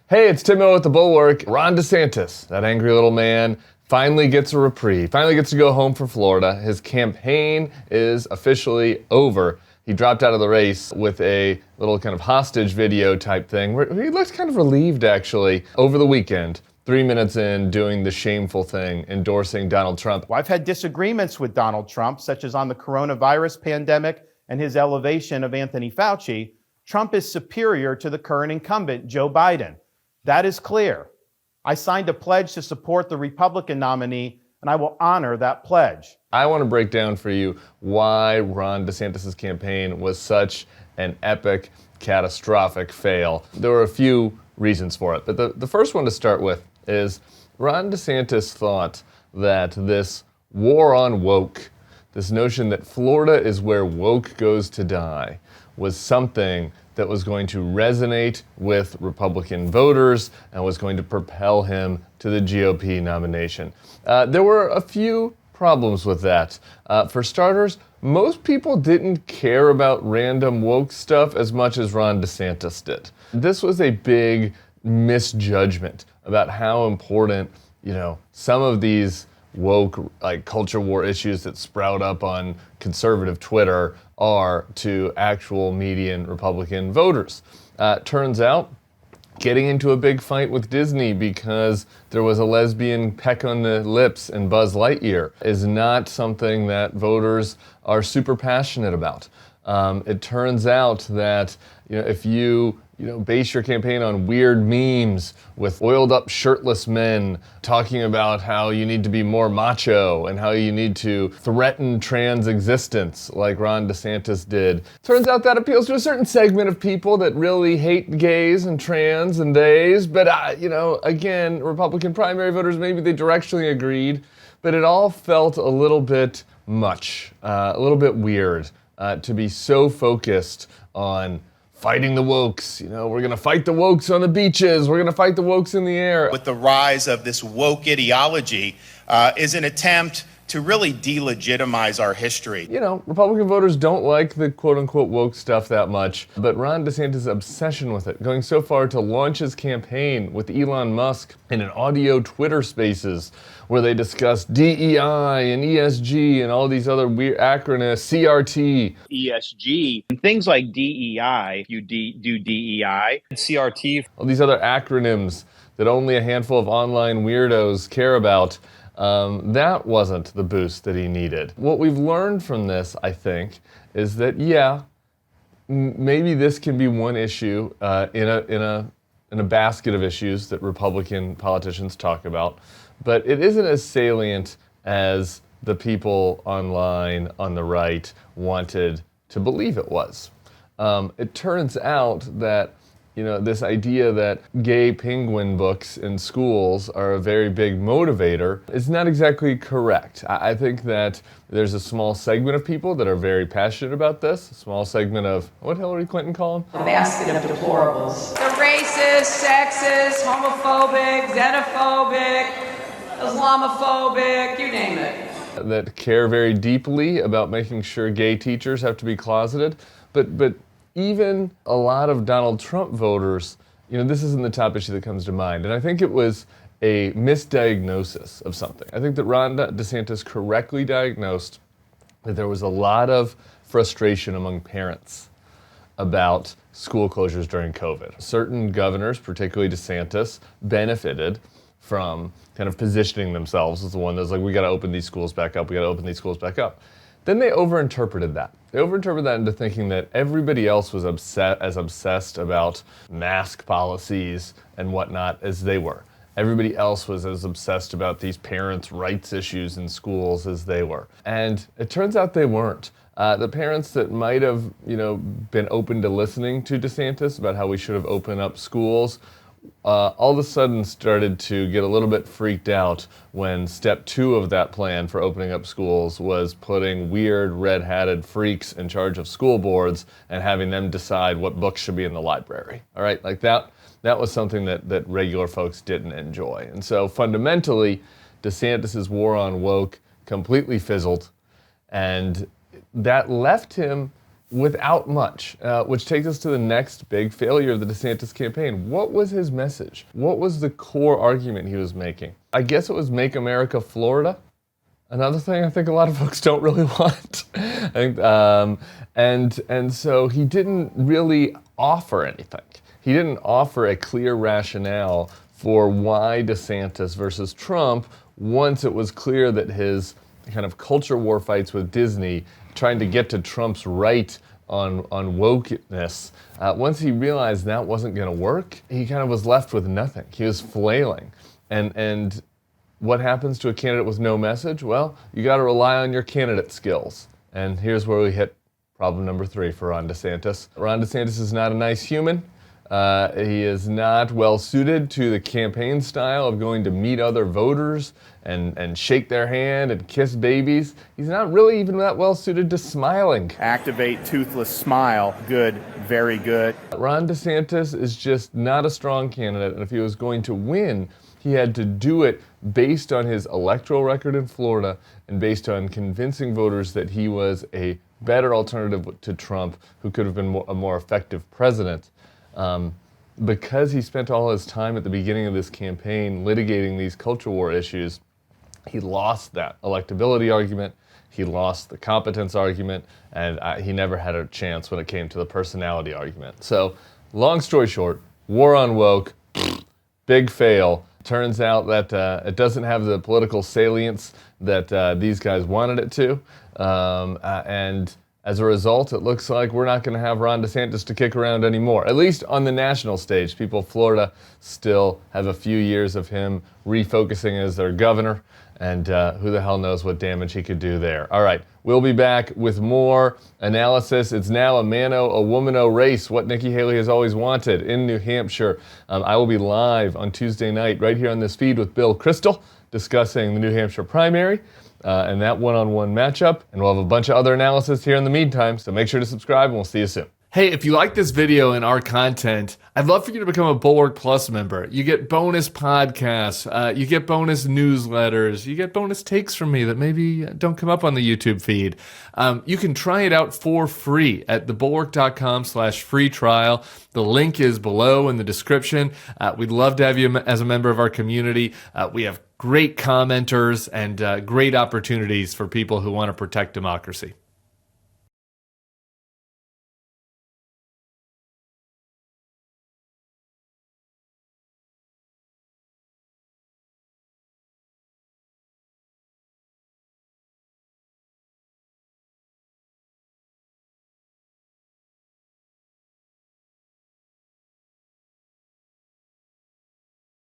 Hey, it's Tim Miller with the Bulwark. Ron DeSantis, that angry little man, finally gets a reprieve, finally gets to go home for Florida. His campaign is officially over. He dropped out of the race with a little kind of hostage video type thing where he looks kind of relieved, actually, over the weekend. 3 minutes in, doing the shameful thing, endorsing Donald Trump. Well, I've had disagreements with Donald Trump, such as on the coronavirus pandemic and his elevation of Anthony Fauci. Trump is superior to the current incumbent, Joe Biden. That is clear. I signed a pledge to support the Republican nominee, and I will honor that pledge. I want to break down for you why Ron DeSantis' campaign was such an epic, catastrophic fail. There were a few reasons for it, but the first one to start with is Ron DeSantis thought that this war on woke, this notion that Florida is where woke goes to die, was something that was going to resonate with Republican voters and was going to propel him to the GOP nomination. There were a few problems with that. For starters, most people didn't care about random woke stuff as much as Ron DeSantis did. This was a big misjudgment about how important, some of these woke, like culture war issues that sprout up on conservative Twitter are to actual median Republican voters. Turns out, getting into a big fight with Disney because there was a lesbian peck on the lips in Buzz Lightyear is not something that voters are super passionate about. It turns out that if you base your campaign on weird memes with oiled up shirtless men talking about how you need to be more macho and how you need to threaten trans existence like Ron DeSantis did. Turns out that appeals to a certain segment of people that really hate gays and trans and theys. But, again, Republican primary voters, maybe they directionally agreed, but it all felt a little bit much, a little bit weird to be so focused on fighting the wokes. We're going to fight the wokes on the beaches. We're going to fight the wokes in the air. With the rise of this woke ideology is an attempt to really delegitimize our history. Republican voters don't like the quote-unquote woke stuff that much, but Ron DeSantis' obsession with it, going so far to launch his campaign with Elon Musk in an audio Twitter Spaces where they discuss DEI and ESG and all these other weird acronyms, CRT. ESG, and things like DEI, you do DEI, CRT. All these other acronyms that only a handful of online weirdos care about. That wasn't the boost that he needed. What we've learned from this, I think, is that, maybe this can be one issue in a basket of issues that Republican politicians talk about, but it isn't as salient as the people online on the right wanted to believe it was. It turns out that this idea that gay penguin books in schools are a very big motivator is not exactly correct. I think that there's a small segment of people that are very passionate about this, a small segment of, what Hillary Clinton call them? A basket of deplorables. They're racist, sexist, homophobic, xenophobic, Islamophobic, you name it. That care very deeply about making sure gay teachers have to be closeted, but even a lot of Donald Trump voters, this isn't the top issue that comes to mind. And I think it was a misdiagnosis of something. I think that Ron DeSantis correctly diagnosed that there was a lot of frustration among parents about school closures during COVID. Certain governors, particularly DeSantis, benefited from kind of positioning themselves as the one that's like, we got to open these schools back up, Then they overinterpreted that. They overinterpreted that into thinking that everybody else was as obsessed about mask policies and whatnot as they were. Everybody else was as obsessed about these parents' rights issues in schools as they were. And it turns out they weren't. The parents that might have, been open to listening to DeSantis about how we should have opened up schools all of a sudden started to get a little bit freaked out when step 2 of that plan for opening up schools was putting weird red-hatted freaks in charge of school boards and having them decide what books should be in the library. All right, like that was something that regular folks didn't enjoy. And so fundamentally, DeSantis' war on woke completely fizzled, and that left him without much, which takes us to the next big failure of the DeSantis campaign. What was his message? What was the core argument he was making? I guess it was Make America Florida. Another thing I think a lot of folks don't really want. I think, and so he didn't really offer anything. He didn't offer a clear rationale for why DeSantis versus Trump, once it was clear that his kind of culture war fights with Disney, trying to get to Trump's right on wokeness, once he realized that wasn't going to work, he kind of was left with nothing. He was flailing. And what happens to a candidate with no message? Well, you got to rely on your candidate skills. And here's where we hit problem number 3 for Ron DeSantis. Ron DeSantis is not a nice human. He is not well suited to the campaign style of going to meet other voters and shake their hand and kiss babies. He's not really even that well suited to smiling. Activate toothless smile. Good, very good. Ron DeSantis is just not a strong candidate, and if he was going to win, he had to do it based on his electoral record in Florida and based on convincing voters that he was a better alternative to Trump, who could have been a more effective president. Because he spent all his time at the beginning of this campaign litigating these culture war issues, he lost that electability argument, he lost the competence argument, and he never had a chance when it came to the personality argument. So, long story short, war on woke, big fail. Turns out that it doesn't have the political salience that these guys wanted it to, and as a result, it looks like we're not going to have Ron DeSantis to kick around anymore, at least on the national stage. People of Florida still have a few years of him refocusing as their governor, and who the hell knows what damage he could do there. All right, we'll be back with more analysis. It's now a man-o, a woman-o race, what Nikki Haley has always wanted in New Hampshire. I will be live on Tuesday night right here on this feed with Bill Kristol discussing the New Hampshire primary. And that one-on-one matchup, and we'll have a bunch of other analysis here in the meantime, so make sure to subscribe, and we'll see you soon. Hey, if you like this video and our content, I'd love for you to become a Bulwark Plus member. You get bonus podcasts, you get bonus newsletters, you get bonus takes from me that maybe don't come up on the YouTube feed. You can try it out for free at thebulwark.com/free trial. The link is below in the description. We'd love to have you as a member of our community. We have great commenters and great opportunities for people who want to protect democracy.